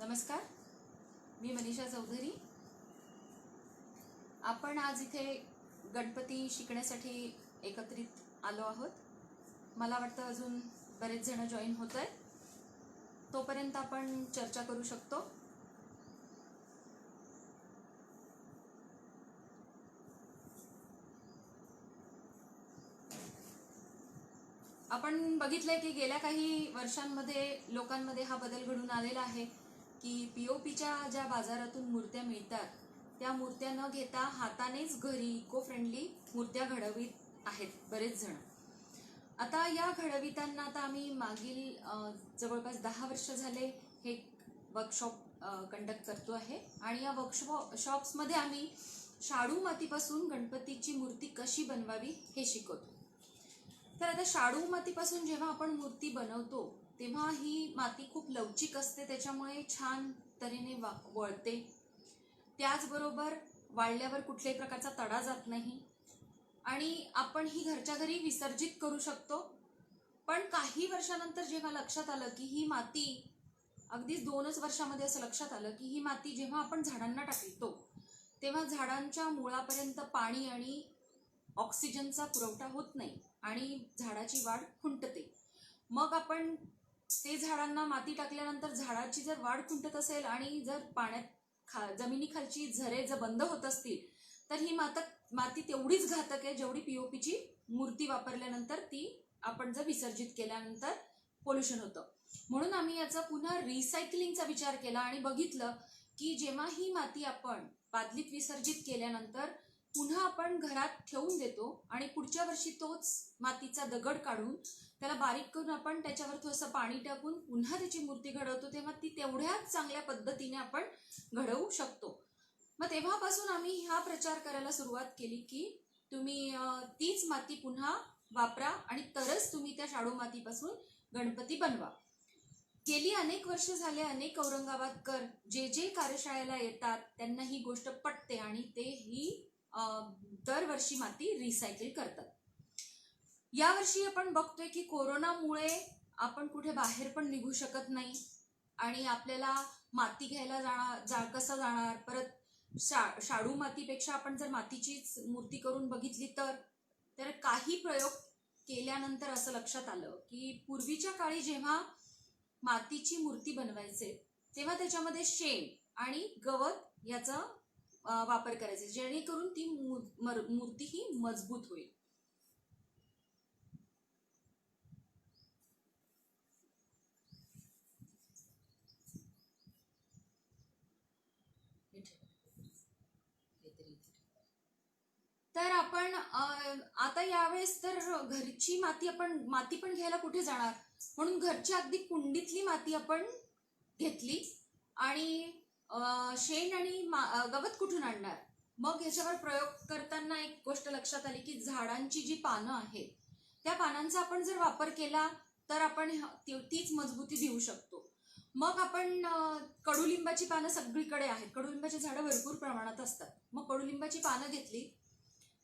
नमस्कार, मी मनीषा चौधरी. आपण आज इथे गणपती शिकण्यासाठी एकत्रित आलो आहोत. मला वाटतं अजून बरेच जण जॉईन होत आहेत. तोपर्यंत आपण चर्चा करू शकतो. आपण बघितलंय की गेल्या काही वर्षांमध्ये लोकांमध्ये हा बदल घडून आलेला आहे की पीओपीच्या ज्या बाजारातून मूर्त्या मिळतात त्या मूर्त्या न घेता हातानेच घरी इको फ्रेंडली मूर्त्या घडवीत आहेत बरेच जण. आता या घडवितांना आता आम्ही मागील जवळपास 10 वर्ष झाले हे वर्कशॉप कंडक्ट करतो आहे आणि या वर्कशॉप्समध्ये आम्ही शाडू मातीपासून गणपतीची मूर्ती कशी बनवावी हे शिकवतो. तर आता शाडू मातीपासून जेव्हा आपण मूर्ती बनवतो तेव्हा ही माती खूप लवचिक असते, त्याच्यामुळे छान तऱ्हेने वळते. त्याचबरोबर वाळल्यावर कुठल्याही प्रकारचा तडा जात नाही आणि आपण ही घरच्या घरी विसर्जित करू शकतो. पण काही वर्षानंतर जेव्हा लक्षात आलं की ही माती, अगदीच 2च वर्षामध्ये असं लक्षात आलं की ही माती जेव्हा आपण झाडांना टाकतो तेव्हा झाडांच्या मुळापर्यंत पाणी आणि ऑक्सिजनचा पुरवठा होत नाही आणि झाडाची वाढ खुंटते. मग आपण ते झाडांना माती टाकल्यानंतर झाडाची जर वाढ खुंटत असेल आणि जर पाण्यात जमिनीखालची झरे जर बंद होत असतील तर ही माती तेवढीच घातक आहे जेवढी पीओपीची मूर्ती वापरल्यानंतर ती आपण जर विसर्जित केल्यानंतर पोल्युशन होतं. म्हणून आम्ही याचा पुन्हा रिसायकलिंगचा विचार केला आणि बघितलं की जेव्हा ही माती आपण बादलीत विसर्जित केल्यानंतर पुन्हा आपण घरात ठेवून देतो आणि पुढच्या वर्षी तोच मातीचा दगड काढून त्याला बारीक करून आपण त्याच्यावर थोडंसं पाणी टाकून पुन्हा त्याची मूर्ती घडवतो, तेव्हा ती तेवढ्याच चांगल्या पद्धतीने आपण घडवू शकतो. मग तेव्हापासून आम्ही हा प्रचार करायला सुरुवात केली की तुम्ही तीच माती पुन्हा वापरा आणि तरच तुम्ही त्या शाडू मातीपासून गणपती बनवा. गेली अनेक वर्ष झाले अनेक औरंगाबादकर जे कार्यशाळेला येतात त्यांना ही गोष्ट पटते आणि ते ही दरवर्षी माती रिसायकल करतात. यावर्षी आपण बघतोय की कोरोनामुळे आपण कुठे बाहेर पण निघू शकत नाही आणि आपल्याला माती घ्यायला कसं जाणार. परत शाडू मातीपेक्षा आपण जर मातीचीच मूर्ती करून बघितली तर काही प्रयोग केल्यानंतर असं लक्षात आलं की पूर्वीच्या काळी जेव्हा मातीची मूर्ती बनवायचे तेव्हा त्याच्यामध्ये शेण आणि गवत याचा वापर करायचे जेणेकरून ती मूर्ती ही मजबूत होईल. तर आपण आता यावेळेस तर घरची माती पण घ्यायला कुठे जाणार, म्हणून घरची अगदी कुंडीतली माती आपण घेतली आणि शेण आणि गवत कुठून आणणार. मग ह्याच्यावर प्रयोग करताना एक गोष्ट लक्षात आली की झाडांची जी पानं आहेत त्या पानांचा आपण जर वापर केला तर आपण तीच मजबूती देऊ शकतो. मग आपण कडुलिंबाची पानं सगळीकडे आहेत, कडुलिंबाची झाडं भरपूर प्रमाणात असतात. मग कडुलिंबाची पानं घेतली,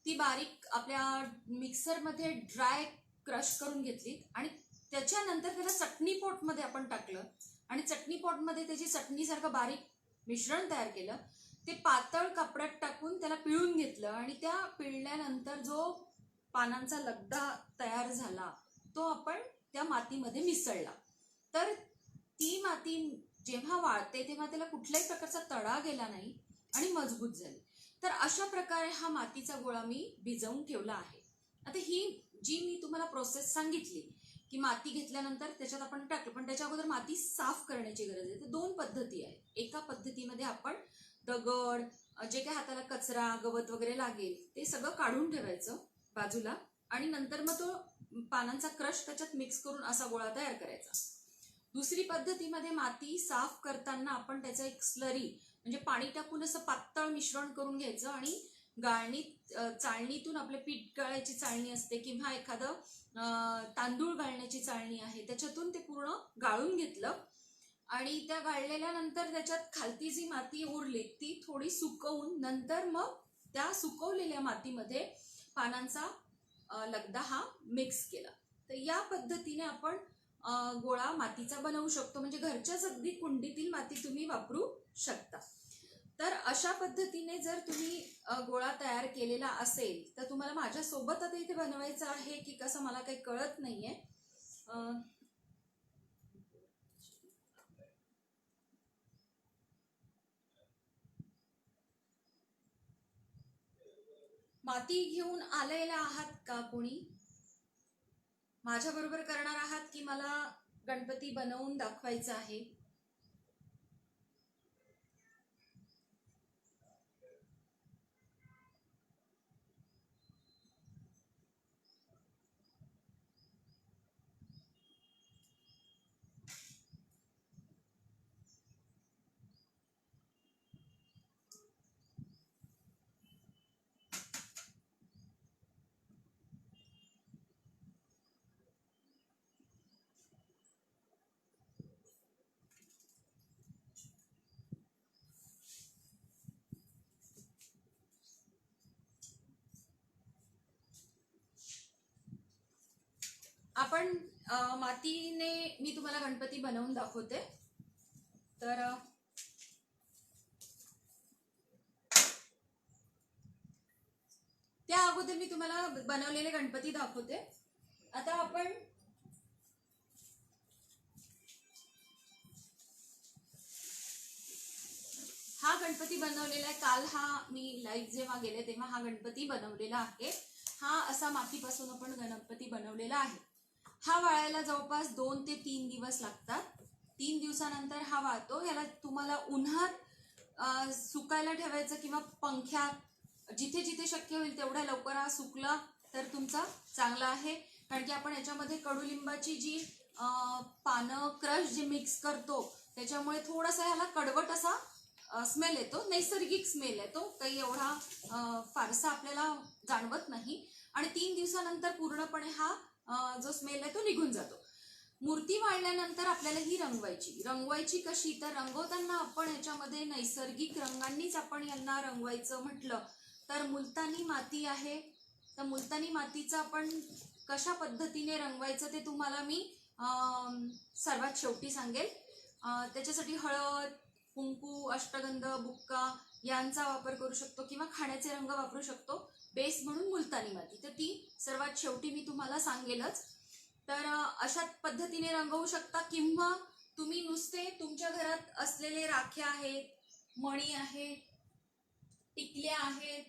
ती बारीक आपल्या मिक्सरमध्ये ड्राय क्रश करून घेतली आणि त्याच्यानंतर त्याला चटणी पॉटमध्ये आपण टाकलं आणि चटणी पॉटमध्ये त्याची चटणीसारखं बारीक मिश्रण तयार केलं. ते पातळ कपड्यात टाकून त्याला पिळून घेतलं आणि त्या पिळल्यानंतर जो पानांचा लगदा तयार झाला तो आपण त्या मातीमध्ये मिसळला. तर ती माती जेव्हा वाळते तेव्हा त्याला कुठल्याही प्रकारचा तडा गेला नाही आणि मजबूत झाली. तर अशा प्रकारे हा मातीचा गोळा मी भिजवून ठेवला आहे. आता ही जी मी तुम्हाला प्रोसेस सांगितली की माती घेतल्यानंतर त्याच्यात आपण टाकलं, पण त्याच्या अगोदर माती साफ करण्याची गरज आहे. तर 2 पद्धती आहेत. एका पद्धतीमध्ये आपण दगड, जे काही हाताला कचरा गवत वगैरे लागेल ते सगळं काढून ठेवायचं बाजूला आणि नंतर मग तो पानांचा क्रश त्याच्यात मिक्स करून असा गोळा तयार करायचा. दुसरी पद्धतीमध्ये माती साफ करताना आपण त्याचं एक स्लरी म्हणजे पाणी टाकून असं पातळ मिश्रण करून घ्यायचं आणि चाळणीतून आपले पीठ गाळायची चाळणी असते किंवा एखादं तांदूळ गाळण्याची चाळणी आहे त्याच्यातून ते पूर्ण गाळून घेतलं आणि त्या गाळलेल्या नंतर त्याच्यात खालती जी माती उरली ती थोडी सुकवून नंतर मग त्या सुकवलेल्या मातीमध्ये पानांचा लगदा हा मिक्स केला. तर या पद्धतीने आपण गोळा मातीचा बनवू शकतो, म्हणजे घरच्याच अगदी कुंडीतील माती तुम्ही वापरू शकता. तर अशा पद्धतीने जर तुम्ही गोळा तयार केलेला असेल तर तुम्हाला माझ्यासोबत आता इथे बनवायचं आहे की कसं मला काही कळत नाहीये. माती घेऊन आलेला आहात का कोणी? माझ्या बरोबर करणार आहात की मला गणपती बनवून दाखवायचा आहे? आपण मातीने मी तुम्हाला गणपती बनवून दाखवते. तर त्या अगोदर मी तुम्हाला बनवलेले गणपती दाखवते. आता आपण हा गणपती बनवलेला आहे. काल हा मी लाईव्ह जेव्हा गेले तेव्हा हा गणपती बनवलेला आहे. हा असा मातीपासून आपण गणपती बनवलेला आहे. हा वाळायला जवळपास 2 ते 3 दिवस लागतात. 3 दिवसानंतर हा वाळतो. याला तुम्हाला उन्हात सुकायला ठेवायचं किंवा पंख्यात, जिथे जिथे शक्य होईल तेवढ्या लवकर हा सुकला तर तुमचा चांगला आहे. कारण की आपण याच्यामध्ये कडुलिंबाची जी पानं क्रश जे मिक्स करतो त्याच्यामुळे थोडासा ह्याला कडवट असा स्मेल येतो, नैसर्गिक स्मेल येतो, काही एवढा फारसा आपल्याला जाणवत नाही. आणि 3 दिवसानंतर पूर्णपणे हा जो स्मेल आहे तो निघून जातो. मूर्ती वाळल्यानंतर आपल्याला ही रंगवायची कशी? तर रंगवताना आपण ह्याच्यामध्ये नैसर्गिक रंगांनीच आपण यांना रंगवायचं म्हटलं तर मुलतानी माती आहे. तर मुलतानी मातीचं आपण कशा पद्धतीने रंगवायचं ते तुम्हाला मी सर्वात शेवटी सांगेल. त्याच्यासाठी हळद, कुंकू, अष्टगंध, बुक्का यांचा वापर करू शकतो किंवा खाण्याचे रंग वापरू शकतो बेस म्हणून मुलतानी माती. तर ती सर्वात शेवटी मी तुम्हाला सांगेलच. तर अशा पद्धतीने रंगवू शकता किंवा तुम्ही नुसते तुमच्या घरात असलेले राख्या आहेत, मणी आहेत, टिकल्या आहेत,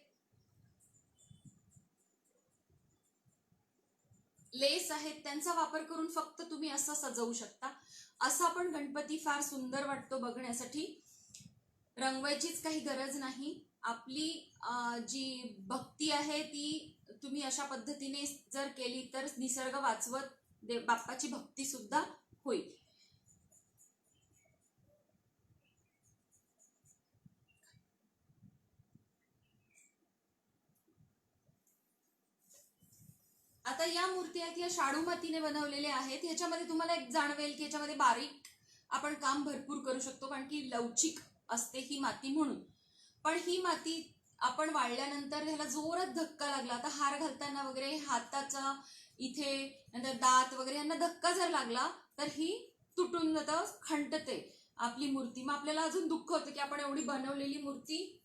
लेस आहेत, त्यांचा वापर करून फक्त तुम्ही असं सजवू शकता. असा पण गणपती फार सुंदर वाटतो बघण्यासाठी. रंगवायचीच काही गरज नाही. आपली जी भक्ती आहे ती तुम्ही अशा पद्धतीने जर केली तर निसर्ग वाचवत बाप्पाची भक्ती सुद्धा होईल. आता या मूर्ती आहेत, या शाडू मातीने बनवलेल्या आहेत. ह्याच्यामध्ये तुम्हाला एक जाणवेल की ह्याच्यामध्ये बारीक आपण काम भरपूर करू शकतो कारण की लवचिक असते ही माती म्हणून. पण ही माती आपण वाळल्यानंतर ह्याला जोरात धक्का लागला, आता हार घालताना वगैरे हाताचा इथे नंतर दात वगैरे यांना धक्का जर लागला तर ही तुटून जातं, खंडते आपली मूर्ती. मग आपल्याला अजून दुःख होतं की आपण एवढी बनवलेली मूर्ती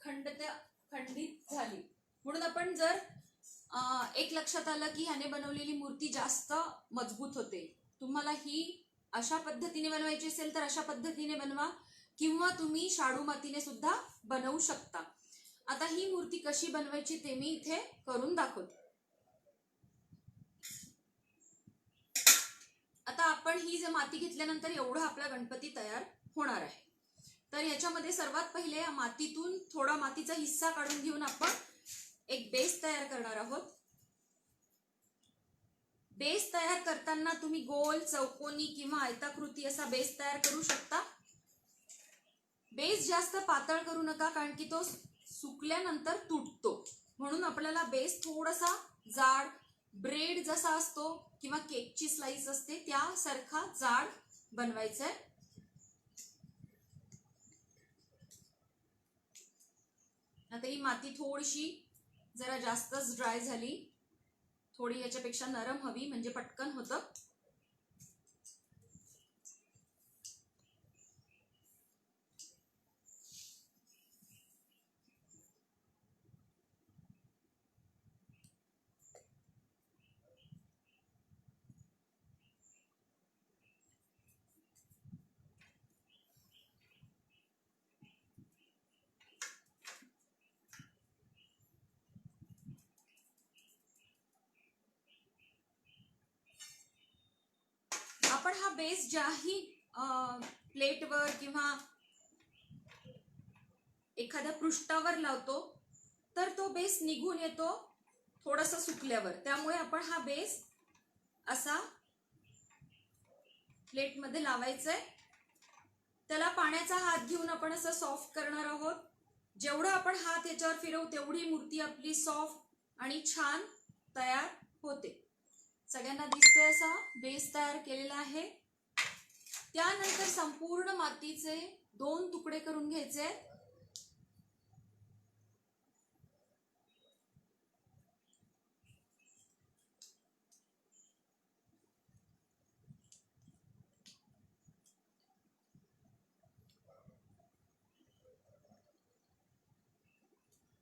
खंडित झाली. म्हणून आपण जर एक लक्षात आलं की ह्याने बनवलेली मूर्ती जास्त मजबूत होते. तुम्हाला ही अशा पद्धतीने बनवायची असेल तर अशा पद्धतीने बनवा किंवा तुम्ही शाडू मातीने सुद्धा बनवू शकता. आता ही मूर्ती कशी बनवायची ते मी इथे करून दाखवते. आता आपण ही जे माती घेतल्यानंतर एवढा आपला गणपती तयार होणार आहे. तर याच्यामध्ये सर्वात पहिले मातीतून थोडा मातीचा हिस्सा काढून घेऊन आपण एक बेस तयार करणार आहोत. बेस तयार करताना तुम्ही गोल, चौकोनी किंवा आयताकृती असा बेस तयार करू शकता. बेस जास्त पातळ करू नका कारण की तो सुकल्यानंतर तुटतो. म्हणून आपल्याला बेस थोडासा जाड, ब्रेड जसा असतो किंवा केकची स्लाइस असते त्यासारखा जाड बनवायचा आहे. आता ही माती थोडीशी जरा जास्तच ड्राय झाली, थोडी याच्यापेक्षा नरम हवी म्हणजे पटकन होतं. आपण हा बेस ज्याही प्लेटवर किंवा एखाद्या पृष्ठावर लावतो तर तो बेस निघून येतो थोडासा सुकल्यावर. त्यामुळे आपण हा बेस असा प्लेटमध्ये लावायचा आहे. त्याला पाण्याचा हात घेऊन आपण असं सॉफ्ट करणार आहोत. जेवढा आपण हात याच्यावर फिरवू तेवढी मूर्ती आपली सॉफ्ट आणि छान तयार होते. सगळ्यांना दिसतोय असा बेस तयार केलेला आहे. त्यानंतर संपूर्ण मातीचे 2 तुकडे करून घ्यायचे.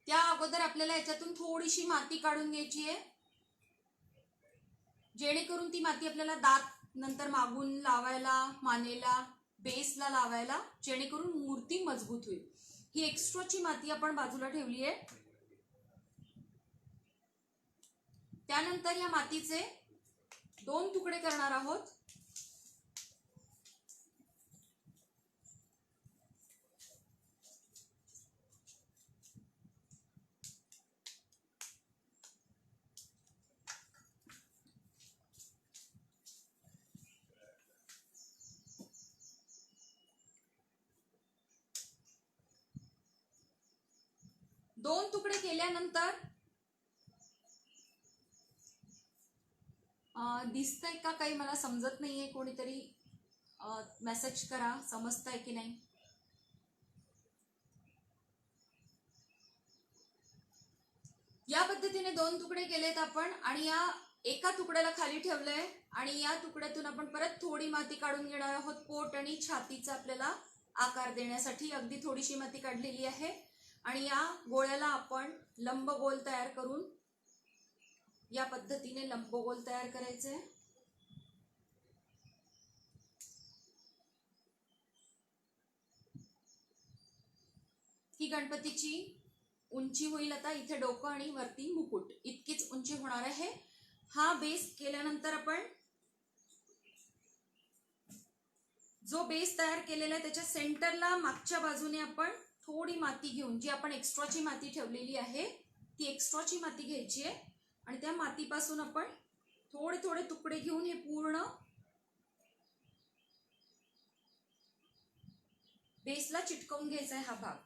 त्या अगोदर आपल्याला याच्यातून थोडीशी माती काढून घ्यायची आहे, जेणेकरून ती माती आपल्याला दात नंतर मागून लावायला, मानेला, बेसला लावायला, जेणेकरून मूर्ती मजबूत होईल. ही एक्स्ट्राची माती आपण बाजूला ठेवली आहे. त्यानंतर या मातीचे 2 तुकडे करणार आहोत. दोन तुकडे केल्यानंतर दिसतंय का काही मला समजत नाहीये, कोणीतरी मेसेज करा, समजतंय की नाही. या पद्धतीने 2 तुकडे केलेत आपण आणि या एका तुकड्याला खाली ठेवलंय आणि या तुकड्यातून आपण परत थोडी माती काढून घेणार आहोत. पोट आणि छातीचा आपल्याला आकार देण्यासाठी अगदी थोडीशी माती काढलेली आहे आणि या गोळ्याला आपण लंबगोल तयार करून या पद्धतीने लंबगोल तयार करायचे. ही गणपतीची उंची होईल. आता इथे डोकं आणि वरती मुकुट इतकीच उंची होणार आहे. हा बेस केल्यानंतर आपण जो बेस तयार केलेला आहे त्याच्या सेंटरला मागच्या बाजूने आपण थोडी माती घेऊन, जी आपण एक्स्ट्राची माती ठेवलेली आहे ती एक्स्ट्राची माती घ्यायची आहे आणि त्या मातीपासून आपण थोडे थोडे तुकडे घेऊन हे पूर्ण बेसला चिटकवून घ्यायचा आहे हा भाग.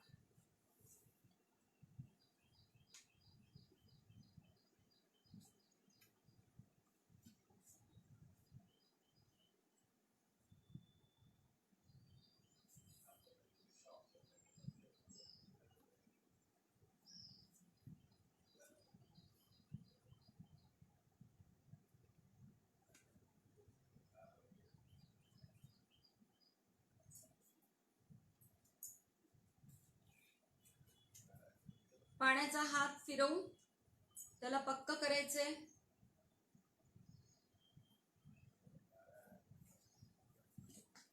पाण्याचा हात फिरवून त्याला पक्क करायचे.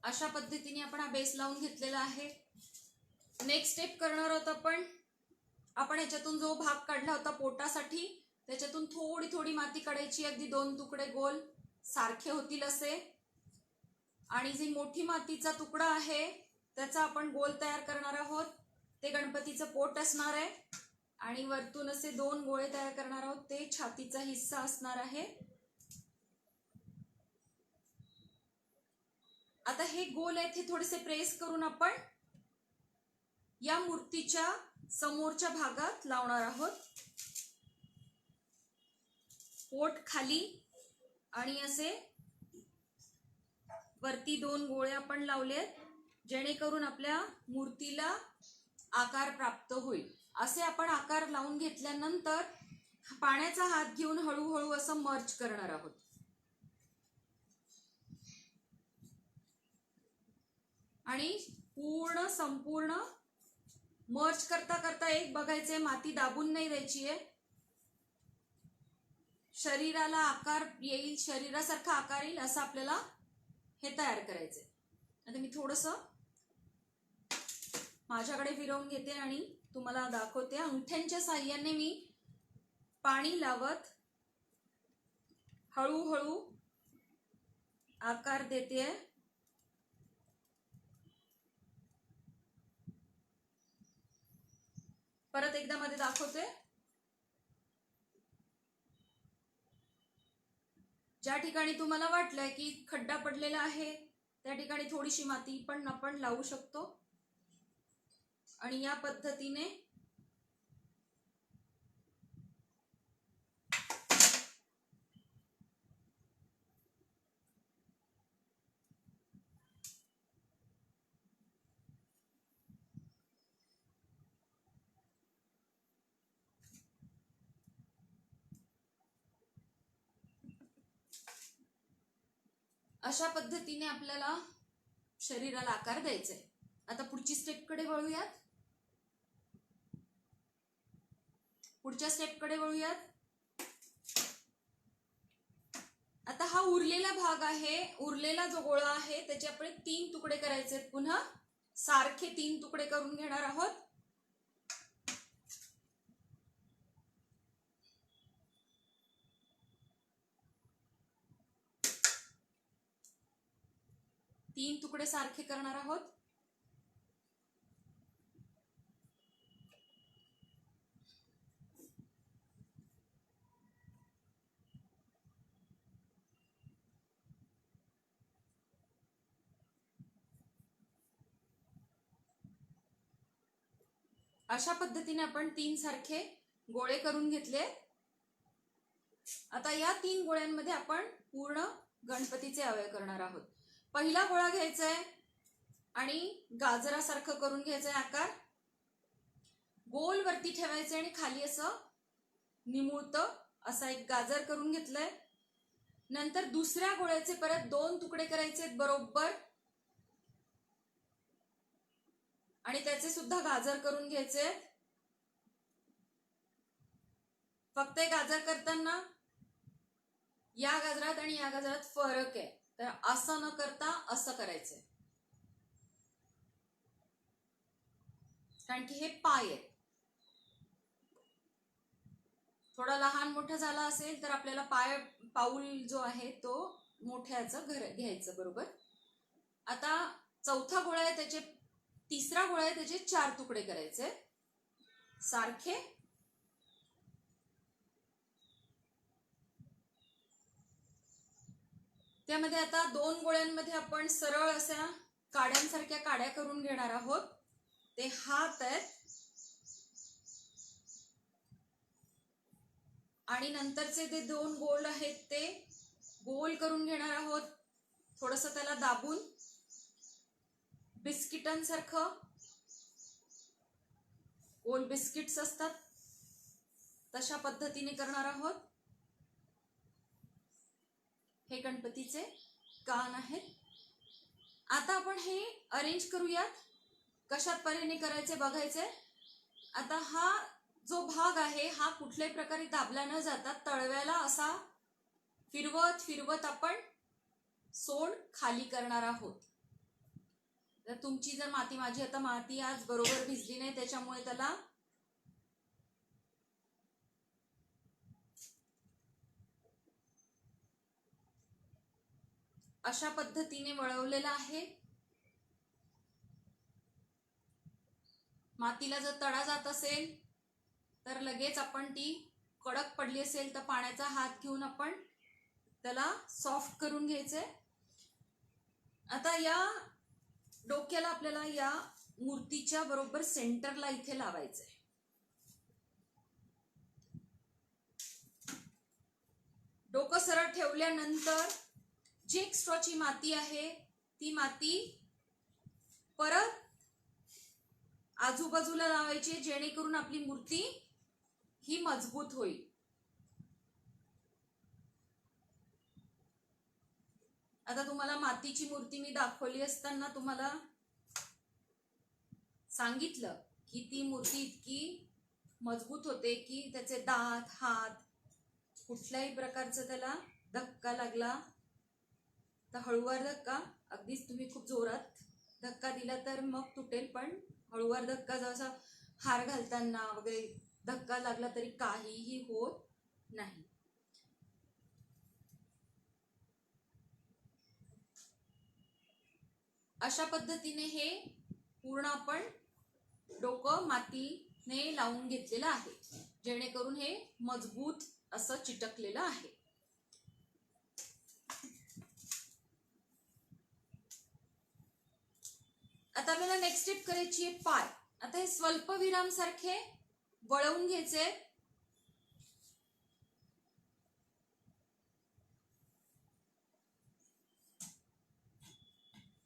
अशा पद्धतीने आपण हा बेस लावून घेतलेला आहे. नेक्स्ट स्टेप करणार आहोत आपण याच्यातून जो भाग काढला होता पोटासाठी त्याच्यातून थोडी थोडी माती काढायची. अगदी 2 तुकडे गोल सारखे होतील असे. आणि जी मोठी मातीचा तुकडा आहे त्याचा आपण गोल तयार करणार आहोत. ते गणपतीचं पोट असणार आहे आणि वरतून असे 2 गोळे तयार करणार आहोत. ते छातीचा हिस्सा असणार आहे. आता हे गोल आहेत हे थोडेसे प्रेस करून आपण या मूर्तीच्या समोरच्या भागात लावणार आहोत. पोट खाली आणि असे वरती 2 गोळे आपण लावलेत, जेणेकरून आपल्या मूर्तीला आकार प्राप्त होईल. असे आपण आकार लावून घेतल्यानंतर पाण्याचा हात घेऊन हळूहळू असं मर्ज करणार आहोत. आणि संपूर्ण मर्ज करता करता एक बघायचे, माती दाबून नाही द्यायची आहे. शरीराला आकार येईल, शरीरासारखा आकार येईल असं आपल्याला हे तयार करायचे. आता मी थोडस माझ्याकडे फिरवून घेते आणि तुम्हाला दाखवते. अंगठ्यांच्या साहाय्याने मी पाणी लावत हळूहळू आकार देते, परत एकदा मध्ये दाखवते। ज्या ठिकाणी तुम्हाला वाटलंय की खड्डा पडलेला आहे त्या ठिकाणी थोडीशी माती पण आपण लावू शकतो आणि या पद्धतीने अशा पद्धतीने आपल्याला शरीराला आकार द्यायचा आहे। आता पुढची स्टेपकडे वळूयात। आता हा उरलेला भाग आहे, उरलेला जो गोळा आहे त्याचे आपण 3 तुकडे करायचे आहेत। पुन्हा सारखे 3 तुकडे करून घेणार आहोत। तीन तुकडे सारखे करणार आहोत। अशा पद्धतीने आपण 3 सारखे गोळे करून घेतले। आता या 3 गोळ्यांमध्ये आपण पूर्ण गणपतीचे अवयव करणार आहोत। पहिला गोळा घ्यायचा आहे आणि गाजरासारखं करून घ्यायचा आहे आकार, गोल वरती ठेवायचे आणि खाली असं निमुळतं असा एक गाजर करून घेतलंय। नंतर दुसऱ्या गोळ्याचे परत 2 तुकडे करायचे आहेत बरोबर आणि त्याचे सुद्धा गाजर करून घ्यायचे। फक्त गाजर करताना या गाजरात आणि या गाजरात फरक आहे, तर असं न करता असं करायचंय, कारण की हे पाय आहे। थोडा लहान मोठा झाला असेल तर आपल्याला पाऊल जो आहे तो मोठ्याचं घ्यायचं बरोबर। आता चौथा गोळा आहे त्याचे, तिसरा गोळा आहे त्याचे 4 तुकडे करायचे सारखे। त्यामध्ये आता 2 गोळ्यांमध्ये आपण सरळ अशा काड्यांसारख्या काड्या करून घेणार आहोत। ते हात आहेत आणि नंतरचे ते 2 गोल आहेत ते गोल करून घेणार आहोत, थोडस त्याला दाबून बिस्किटांसारखं। गोल बिस्किट्स असतात तशा पद्धतीने करणार आहोत। हे गणपतीचे कान आहेत। आता आपण हे अरेंज करूयात, कशा परीने करायचे बघायचे। आता हा जो भाग आहे हा कुठल्याही प्रकारे दाबला न जाता तळव्याला असा फिरवत फिरवत आपण सोंड खाली करणार आहोत। तर तुमची जर माझी आता माती आज बरोबर भिजली नाही त्याच्यामुळे त्याला अशा पद्धतीने वळवलेला आहे। मातीला जर तडा जात असेल तर लगेच आपण ती कडक पडली असेल तर पाण्याचा हात घेऊन आपण त्याला सॉफ्ट करून घ्यायचे। आता या डोक्याला आपल्याला या मूर्तीच्या बरोबर सेंटरला इथे लावायचंय। डोकं सरळ ठेवल्यानंतर जी एक्स्ट्राची माती आहे ती माती परत आजूबाजूला लावायची, जेणेकरून आपली मूर्ती ही मजबूत होईल। आता तुम्हाला मातीची मूर्ती मी दाखवली असताना तुम्हाला सांगितलं की ती मूर्ती इतकी मजबूत होते की त्याचे दात, हात कुठल्याही प्रकारचा त्याला धक्का लागला तर हळूवार धक्का, अगदीच तुम्ही खूप जोरात धक्का दिला तर मग तुटेल, पण हळूवार धक्का जसा हार घालताना वगैरे धक्का लागला तरी काहीही होत नाही। अशा पद्धतीने हे पूर्ण आपण डोकं मातीने लावून घेतलेलं आहे, जेणेकरून हे मजबूत असं चिटकलेलं आहे. आता आपल्याला नेक्स्ट स्टेप करायची आहे पाय. आता हे स्वल्पविराम सारखे वळवून घ्यायचे.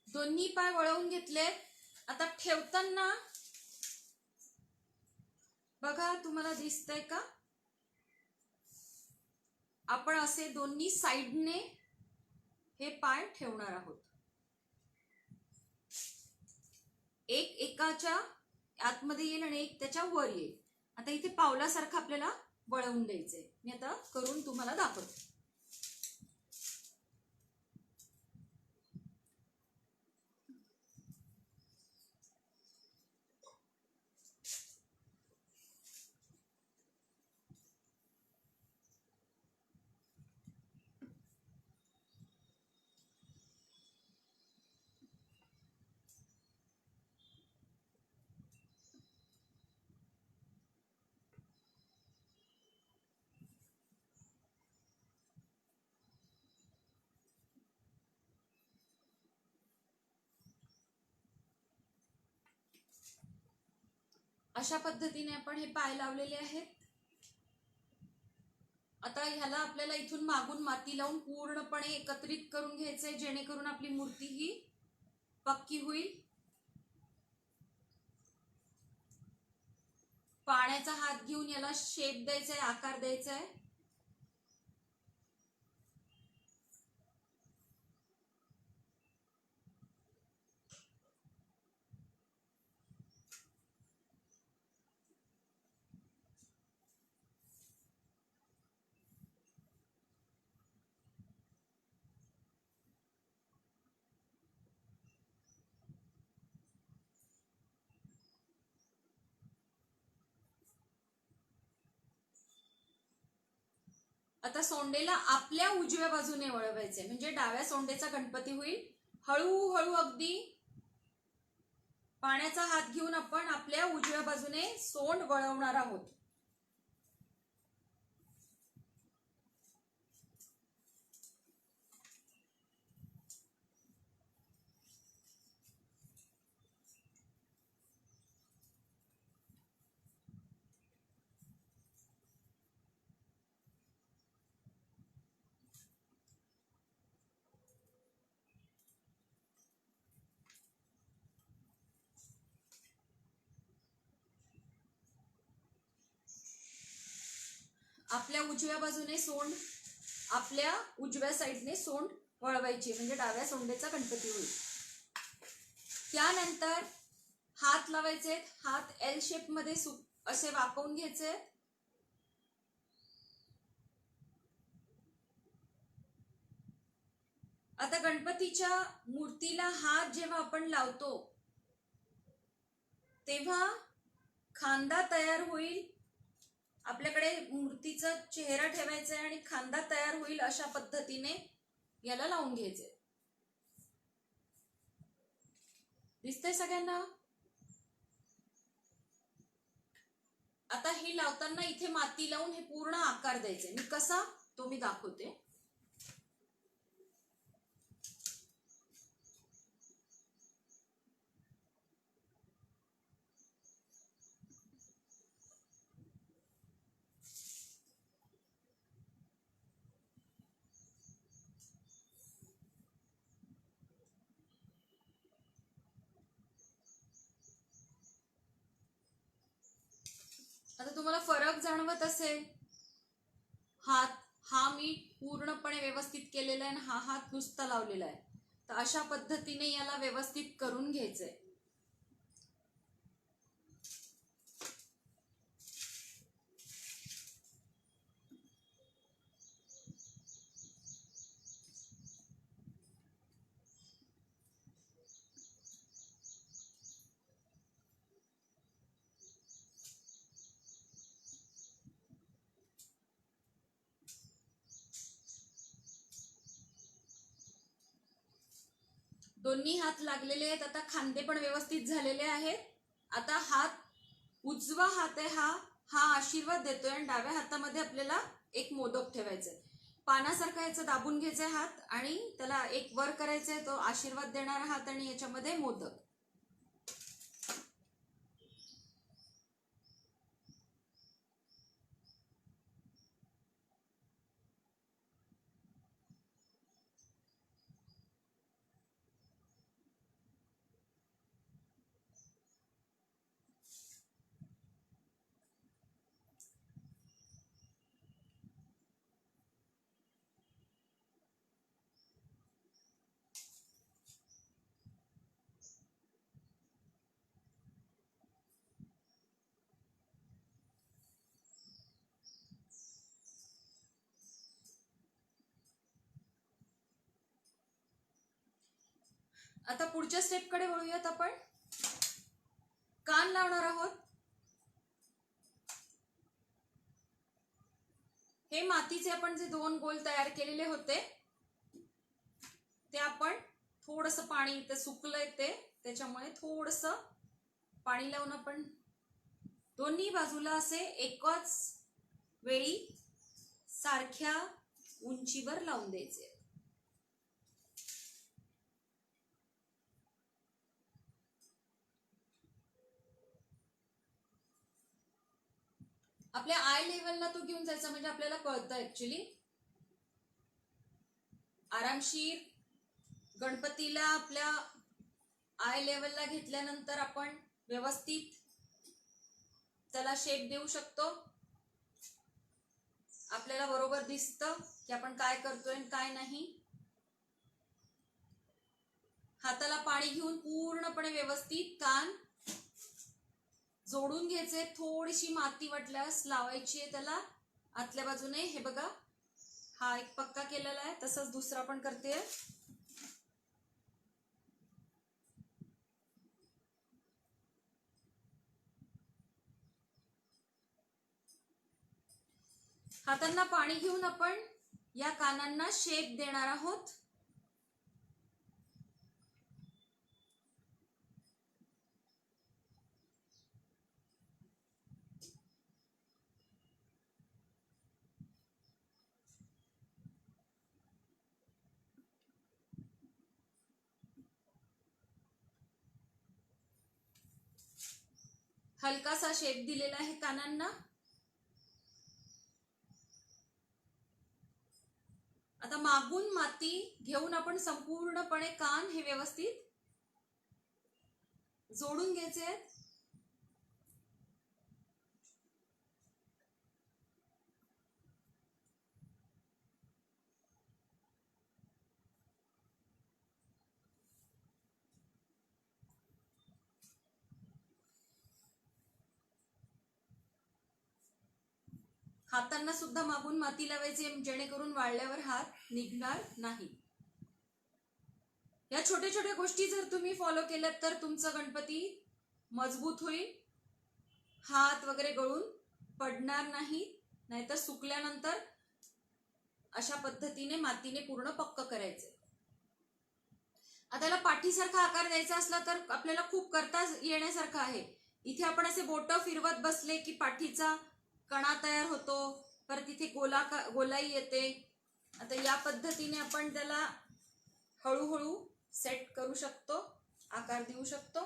दोन्ही पाय वळवून घेतले. आता ठेवताना बघा, तुम्हाला दिसतंय का, आपण असे दोन्ही साइडने हे पाय ठेवणार आहोत. एक एकाच्या आतमध्ये येईल आणि एक त्याच्या वर येईल. आता इथे पावलासारखं आपल्याला वळवून द्यायचंय. मी आता करून तुम्हाला दाखवते. अशा पद्धतीने आपण हे पाय लावलेले आहेत. आता ह्याला आपल्याला इथून मागून माती लावून पूर्णपणे एकत्रित करून घ्यायचंय, जेणेकरून आपली मूर्ती ही पक्की होईल. पाण्याचा हात घेऊन याला शेप द्यायचा आहे, आकार द्यायचा आहे. आता सोंडेला आपल्या उजव्या बाजूने वळवायचे, म्हणजे डाव्या सोंडेचा गणपती होईल. हळूहळू अगदी पाण्याचा हात घेऊन आपण आपल्या उजव्या बाजूने सोंड वळवणार आहोत. आपल्या उजव्या बाजूने सोंड, आपल्या उजव्या साईडने सोंड वळवायची, म्हणजे डाव्या सोंडेचा गणपती होईल. त्यानंतर हात लावायचे. हात एल शेप मध्ये असे वाकवून घ्यायचे. आता गणपतीच्या मूर्तीला हात जेव्हा आपण लावतो तेव्हा खांदा तयार होईल. आपल्याकडे मूर्तीचा चेहरा ठेवायचा आहे आणि खांदा तयार होईल, अशा पद्धतीने याला लावून घ्यायचे. दिसतंय सगळ्यांना? आता हे लावताना इथे माती लावून हे पूर्ण आकार द्यायचे. मी कसा तो मी दाखवते. आता तुम्हाला फरक जाणवत असेल. हात हा मी पूर्णपणे व्यवस्थित केलेला आहे आणि हा हात नुसता लावलेला आहे. तर अशा पद्धतीने याला व्यवस्थित करून घ्यायचंय. दोन्ही हात लागलेले आहेत. आता खांदे पण व्यवस्थित झालेले आहेत. आता हात, उजवा हात आहे हा आशीर्वाद देतोय आणि डाव्या हातामध्ये आपल्याला एक मोदक ठेवायचंय. पानासारखा याचा दाबून घ्यायचा हात आणि त्याला एक वर करायचंय, तो आशीर्वाद देणारा हात आणि याच्यामध्ये मोदक. आता पुढच्या स्टेपकडे वळूयात. आपण कान लावणार आहोत. हे मातीचे आपण जे 2 गोल तयार केलेले होते ते आपण थोडस पाणी, ते सुकलंय ते, त्याच्यामुळे थोडस पाणी लावून आपण दोन्ही बाजूला असे एकाच वेळी सारख्या उंचीवर लावून द्यायचे. आपल्या आय लेवलला तो घेऊन जायचा, म्हणजे आपल्याला कळतं ऍक्च्युली. आरामशीर गणपतीला आपल्या आय लेवलला घेतल्यानंतर आपण व्यवस्थित त्याला शेप देऊ शकतो. आपल्याला बरोबर दिसतं की आपण काय करतोय आणि काय नाही. हाताला पाणी घेऊन पूर्णपणे व्यवस्थित कान जोडून घ्यायचे. थोडीशी माती वाटल्यास लावायची आहे त्याला आतल्या बाजूने. हे बघा, हा एक पक्का केलेला आहे, तसंच दुसरा पण करते. हातांना पाणी घेऊन आपण या कानांना शेप देणार आहोत. हलकासा शेप दिलेला आहे कानांना. आता मागून माती घेऊन आपण संपूर्णपणे कान हे व्यवस्थित जोडून घ्यायचे आहेत. हातांना सुद्धा मागून माती लावायची, जेणेकरून वाळल्यावर हात निघणार नाही. या छोट्या छोट्या गोष्टी जर तुम्ही फॉलो केल्यात तर तुमचा गणपती मजबूत होईल. हात वगैरे गळून पडणार नाही, नाहीतर सुकल्यानंतर अशा पद्धतीने मातीने पूर्ण पक्क करायचे. आता याला पाठीसारखा आकार द्यायचा असला तर आपल्याला खूप करता येण्यासारखं आहे. इथे आपण असे बोट फिरवत बसले की पाठीचा कणा तयार होतो, परत इथे गोलाई येते. आता या पद्धतीने आपण त्याला हळूहळू सेट करू शकतो, आकार देऊ शकतो.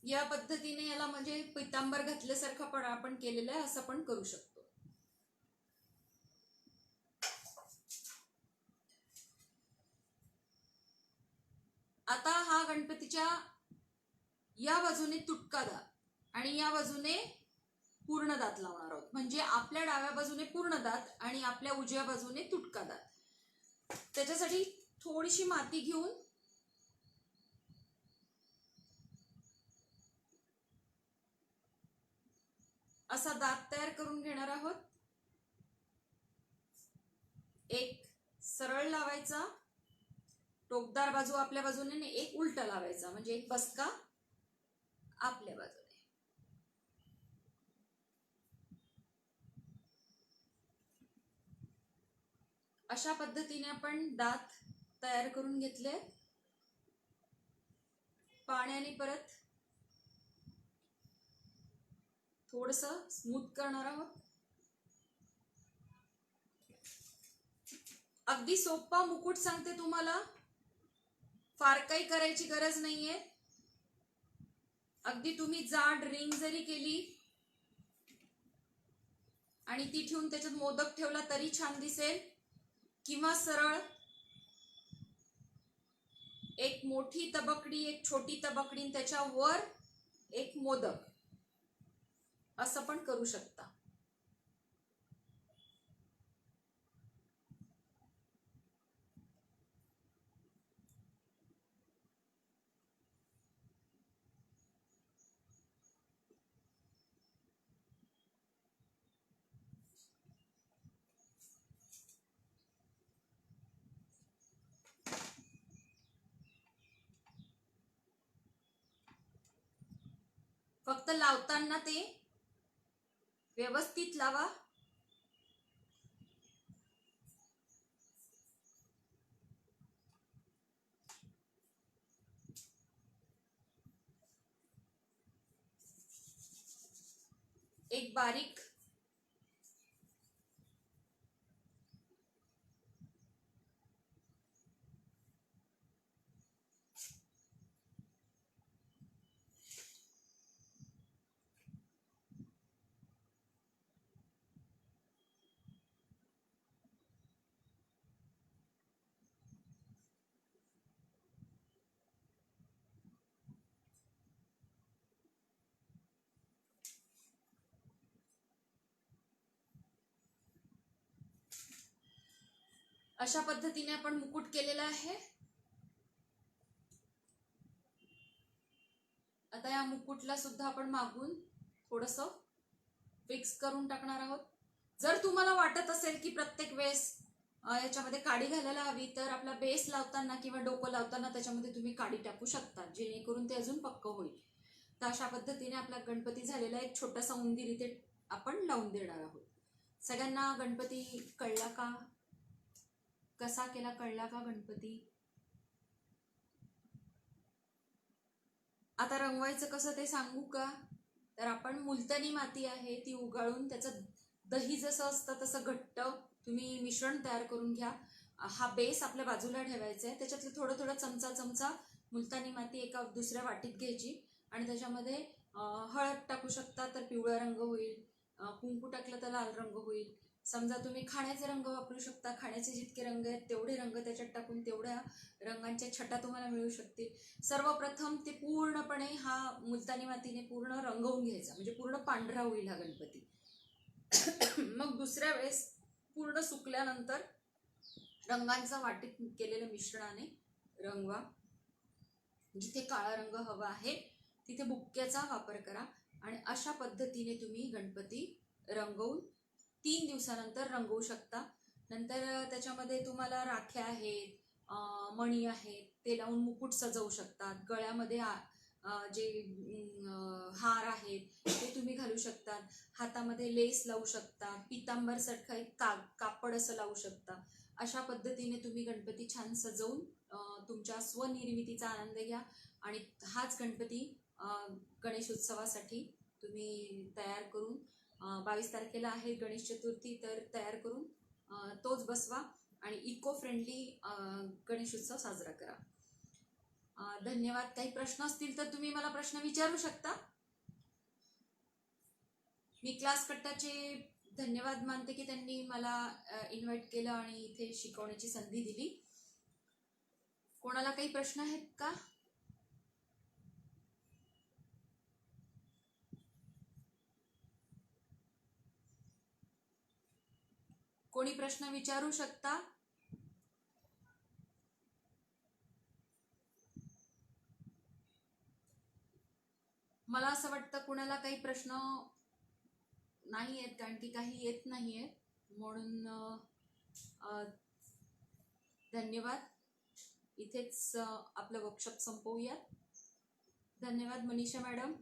या पद्धतीने याला म्हणजे पितांबर घातल्यासारखं पण आपण केलेलं आहे, असं पण करू शकतो. आता हा गणपतीच्या या बाजूने तुटका दात आणि या बाजूने पूर्ण दात लावणार आहोत. म्हणजे आपल्या डाव्या बाजूने पूर्ण दात आणि आपल्या उजव्या बाजूने तुटका दात. त्याच्यासाठी थोडीशी माती घेऊन असा दात तयार करून घेणार आहोत. एक सरळ लावायचा, टोकदार बाजू आपल्या बाजूने, एक उलटा लावायचा, म्हणजे एक बसका आपल्या बाजूने. अशा पद्धतीने आपण दात तयार करून घेतले. पाण्याने परत थोडस स्मूथ करणार आहोत. अगदी सोपा मुकुट सांगते तुम्हाला, फार काही करायची गरज नाहीये. अगदी तुम्ही जाड रिंग जरी केली आणि ती ठेवून त्याच्यात मोदक ठेवला तरी छान दिसेल, किंवा सरळ एक मोठी तबकडी एक छोटी तबकडी त्याच्यावर एक मोदक असं पण करू शकता. फक्त लावताना ते व्यवस्थित लावा. एक बारीक अशा पद्धतीने आपण मुकुट केलेला आहे. आता या मुकुटला सुद्धा आपण मागून थोडस फिक्स करून टाकणार आहोत. जर तुम्हाला वाटत असेल की प्रत्येक वेळेस याच्यामध्ये काडी घालायला हवी, तर आपला बेस लावताना किंवा डोकं लावताना त्याच्यामध्ये तुम्ही काडी टाकू शकता, जेणेकरून ते अजून पक्क होईल. तर अशा पद्धतीने आपला गणपती झालेला एक छोटासा उंदीर इथे आपण लावून देणार आहोत. सगळ्यांना गणपती कळला का? कसा केला कळला का गणपती? आता रंगवायचं कसं ते सांगू का? तर आपण मुलतानी माती आहे ती उगाळून त्याचं दही जसं असतं तसं घट्ट तुम्ही मिश्रण तयार करून घ्या. हा बेस आपल्या बाजूला ठेवायचा आहे. त्याच्यातलं थोडं थोडं चमचा मुलतानी माती एका दुसऱ्या वाटीत घ्यायची आणि त्याच्यामध्ये हळद टाकू शकता तर पिवळा रंग होईल, कुंकू टाकलं तर लाल रंग होईल. समजा तुम्ही खाण्याचे रंग वापरू शकता, खाण्याचे जितके रंग आहेत तेवढे रंग त्याच्यात टाकून तेवढ्या रंगांच्या छटा तुम्हाला मिळू शकतील. सर्वप्रथम ते पूर्णपणे हा मुलतानी मातीने पूर्ण रंगवून घ्यायचा, म्हणजे पूर्ण पांढरा होईल हा गणपती. मग दुसऱ्या वेळेस पूर्ण सुकल्यानंतर रंगांचा वाटीत केलेल्या मिश्रणाने रंगवा. जिथे काळा रंग हवा आहे तिथे बुक्क्याचा वापर करा आणि अशा पद्धतीने तुम्ही गणपती रंगवून 3 दिवसानंतर रंगवू शकता. नंतर त्याच्यामध्ये तुम्हाला राख्या आहेत, मणी आहेत, ते लावून मुकुट सजवू शकतात. गळ्यामध्ये जे हार आहेत ते तुम्ही घालू शकतात. हातामध्ये लेस लावू शकता, पितांबर सारखं एक कापड असं लावू शकता. अशा पद्धतीने तुम्ही गणपती छान सजवून तुमच्या स्वनिर्मितीचा आनंद घ्या आणि हाच गणपती गणेश उत्सवासाठी तुम्ही तयार करून 22 तारखेला आहे गणेश चतुर्थी, तर तयार करून तोच बसवा आणि इको फ्रेंडली गणेश उत्सव साजरा करा. धन्यवाद. काही प्रश्न असतील तर तुम्ही मला प्रश्न विचारू शकता. मी क्लास कट्टाचे धन्यवाद मानते की त्यांनी मला इन्व्हाइट केलं आणि इथे शिकवण्याची संधी दिली. कोणाला काही प्रश्न आहेत का? कोणी प्रश्न विचारू शकता? मला असं वाटतं कुणाला काही प्रश्न नाही आहेत, कारण की काही येत नाहीये. म्हणून धन्यवाद. इथेच आपलं वर्कशॉप संपवूया. धन्यवाद मनीषा मॅडम.